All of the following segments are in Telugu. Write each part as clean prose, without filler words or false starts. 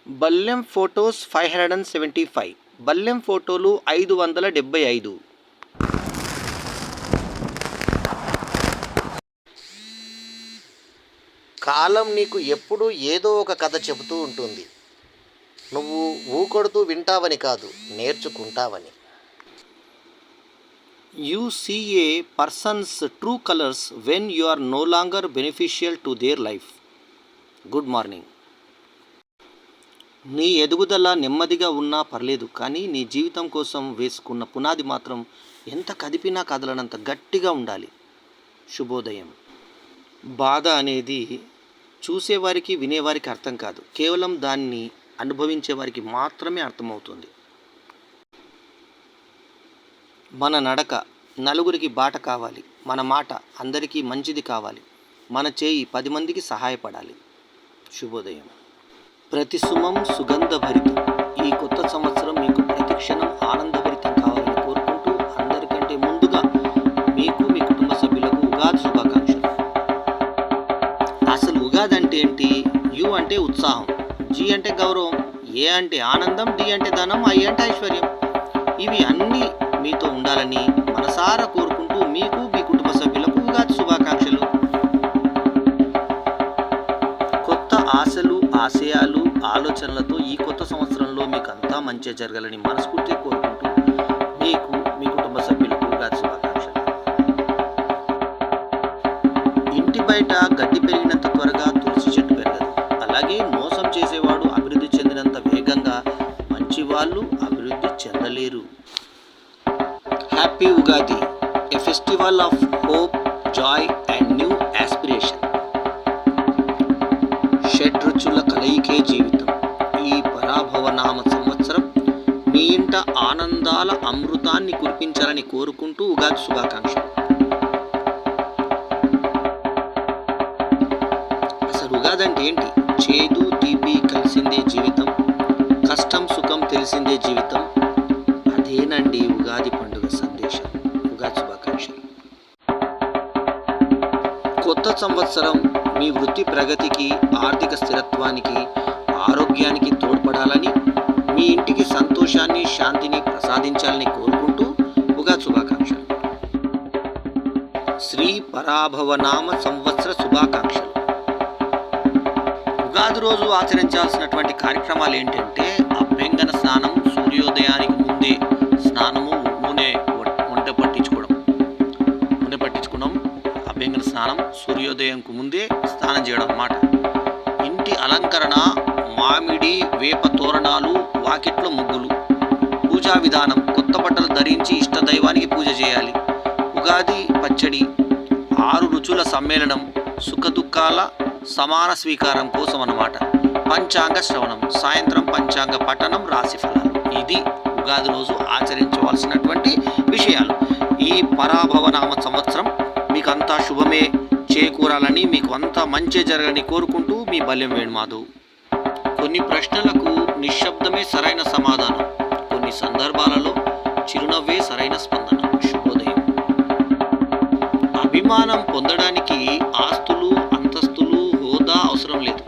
బల్లెం ఫోటోస్ 575. బల్లెం ఫోటోలు 575. కాలం నీకు ఎప్పుడూ ఏదో ఒక కథ చెబుతూ ఉంటుంది. నువ్వు ఊకొడుతూ వింటావని కాదు, నేర్చుకుంటావని. You see a person's true colors when you are no longer beneficial to their life. Good morning. నీ ఎదుగుదల నెమ్మదిగా ఉన్నా పర్లేదు, కానీ నీ జీవితం కోసం వేసుకున్న పునాది మాత్రం ఎంత కదిపినా కదలనంత గట్టిగా ఉండాలి. శుభోదయం. బాధ అనేది చూసేవారికి వినేవారికి అర్థం కాదు, కేవలం దాన్ని అనుభవించే వారికి మాత్రమే అర్థమవుతుంది. మన నడక నలుగురికి బాట కావాలి, మన మాట అందరికీ మంచిది కావాలి, మన చేయి 10 మందికి సహాయపడాలి. శుభోదయం. ప్రతి సుమం సుగంధభరితం. ఈ కొత్త సంవత్సరం మీకు ప్రతి క్షణం ఆనందభరితం కావాలని కోరుకుంటూ, అందరికంటే ముందుగా మీకు మీ కుటుంబ సభ్యులకు ఉగాది శుభాకాంక్షలు. అసలు ఉగాది అంటే ఏంటి? యు అంటే ఉత్సాహం, జి అంటే గౌరవం, ఏ అంటే ఆనందం, డి అంటే ధనం, ఐ అంటే ఐశ్వర్యం. ఇవి అన్నీ మీతో ఉండాలని మనసారా కోరుకుంటూ మీకు మీ కుటుంబ సభ్యులకు ఉగాది శుభాకాంక్షలు. కొత్త ఆశలు, ఆశయాలు, ఆలోచనలతో ఈ కొత్త సంవత్సరంలో మీకు అంతా మంచి జరగాలని మనస్ఫూర్తిగా కోరుకుంటూ మీకు మీ కుటుంబ సభ్యులకు ఉగాది శుభాకాంక్షలు. ఇంటి బయట గడ్డి పెరిగినంత త్వరగా తులసి చెట్టు పెరగదు. అలాగే మోసం చేసేవాడు అభివృద్ధి చెందినంత వేగంగా మంచి వాళ్ళు అభివృద్ధి చెందలేరు. Happy Ugadi, a festival of hope, joy and new aspiration. షడ్రుచుల కలయికే జీవితం. ఈ పరాభవనామ సంవత్సరం మీ ఇంట ఆనందాల అమృతాన్ని కురిపించాలని కోరుకుంటూ ఉగాది శుభాకాంక్షలు. అసలు ఉగాది అంటే ఏంటి? చేదు తీపి కలిసిందే జీవితం, కష్టం సుఖం తెలిసిందే జీవితం. అదేనండి ఉగాది పండుగ సందేశం. ఉగాది శుభాకాంక్షలు. కొత్త సంవత్సరం మీ వృత్తి ప్రగతికి, ఆర్థిక స్థిరత్వానికి, ఆరోగ్యానికి తోడ్పడాలని, మీ ఇంటికి సంతోషాన్ని, శాంతిని ప్రసాదించాలని కోరుకుంటూ ఉగాది శుభాకాంక్షలు. శ్రీ పరాభవనామ సంవత్సర శుభాకాంక్షలు. ఉగాది రోజు ఆచరించాల్సినటువంటి కార్యక్రమాలు ఏంటంటే అభ్యంగన స్నానం, సూర్యోదయానికి ముందే స్నానము, నూనె పట్టించుకోవడం, అభ్యంగన స్నానం, సూర్యోదయంకు ముందే స్నానం చేయడం అన్నమాట. ఇంటి అలంకరణ, మామిడి వేప తోరణాలు, వాకిట్లో ముగ్గులు. పూజా విధానం, కొత్త బట్టలు ధరించి ఇష్టదైవానికి పూజ చేయాలి. ఉగాది పచ్చడి, 6 రుచుల సమ్మేళనం, సుఖదుఖాల సమాన స్వీకారం కోసం అన్నమాట. పంచాంగ శ్రవణం, సాయంత్రం పంచాంగ పఠనం, రాశి ఫలాలు. ఇది ఉగాది రోజు ఆచరించవలసినటువంటి విషయాలు. ఈ పరాభవనామ సంవత్సరం మీకు అంతా శుభమే చేకూరాలని, మీకు అంతా మంచి జరగాలని కోరుకుంటూ మీ బల్లెం వేణుమాధవ్. కొన్ని ప్రశ్నలకు నిశ్శబ్దమే సరైన సమాధానం, కొన్ని సందర్భాలలో చిరునవ్వే సరైన స్పందన. శుభోదయం. అభిమానం పొందడానికి ఆస్తులు, అంతస్తులు, హోదా అవసరం లేదు.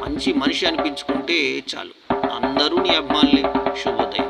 మంచి మనిషి అనిపించుకుంటే చాలు. అందరూ నీ అభిమానులే. శుభోదయం.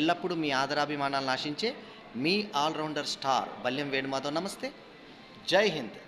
ఎల్లప్పుడూ మీ ఆదరాభిమానాలను ఆశించే మీ ఆల్రౌండర్ స్టార్ బల్యం వేణుమాధవ్. నమస్తే. జై హింద్.